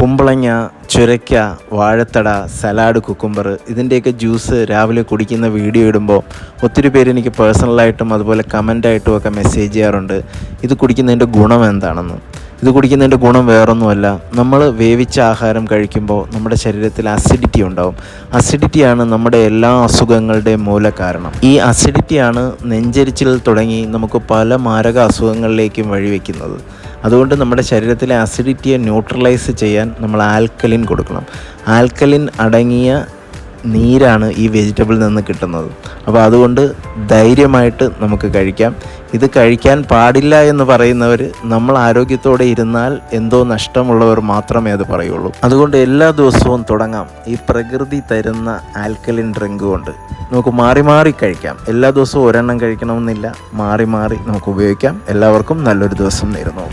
കുമ്പളങ്ങ, ചുരയ്ക്ക, വാഴത്തട, salad, cucumber ഇതിൻ്റെയൊക്കെ juice രാവിലെ കുടിക്കുന്ന വീഡിയോ ഇടുമ്പോൾ ഒത്തിരി പേര് എനിക്ക് പേഴ്സണലായിട്ടും അതുപോലെ കമൻ്റായിട്ടും ഒക്കെ മെസ്സേജ് ചെയ്യാറുണ്ട് ഇത് കുടിക്കുന്നതിൻ്റെ ഗുണം എന്താണെന്ന്. ഇത് കുടിക്കുന്നതിൻ്റെ ഗുണം വേറൊന്നുമല്ല, നമ്മൾ വേവിച്ച ആഹാരം കഴിക്കുമ്പോൾ നമ്മുടെ ശരീരത്തിൽ അസിഡിറ്റി ഉണ്ടാവും. അസിഡിറ്റിയാണ് നമ്മുടെ എല്ലാ അസുഖങ്ങളുടെയും മൂല കാരണം. ഈ അസിഡിറ്റിയാണ് നെഞ്ചരിച്ചിൽ തുടങ്ങി നമുക്ക് പല മാരക അസുഖങ്ങളിലേക്കും വഴിവെക്കുന്നത്. അതുകൊണ്ട് നമ്മുടെ ശരീരത്തിലെ അസിഡിറ്റിയെ ന്യൂട്രലൈസ് ചെയ്യാൻ നമ്മൾ ആൽക്കലിൻ കൊടുക്കണം. ആൽക്കലിൻ അടങ്ങിയ നീരാണ് ഈ വെജിറ്റബിളിൽ നിന്ന് കിട്ടുന്നത്. അപ്പോൾ അതുകൊണ്ട് ധൈര്യമായിട്ട് നമുക്ക് കഴിക്കാം. ഇത് കഴിക്കാൻ പാടില്ല എന്ന് പറയുന്നവർ നമ്മൾ ആരോഗ്യത്തോടെ ഇരുന്നാൽ എന്തോ നഷ്ടമുള്ളവർ മാത്രമേ അത് പറയുള്ളൂ. അതുകൊണ്ട് എല്ലാ ദിവസവും തുടങ്ങാം ഈ പ്രകൃതി തരുന്ന ആൽക്കലിൻ ഡ്രിങ്ക് കൊണ്ട്. നമുക്ക് മാറി മാറി കഴിക്കാം. എല്ലാ ദിവസവും ഒരെണ്ണം കഴിക്കണമെന്നില്ല, മാറി മാറി നമുക്ക് ഉപയോഗിക്കാം. എല്ലാവർക്കും നല്ലൊരു ദിവസം നേരുന്നു.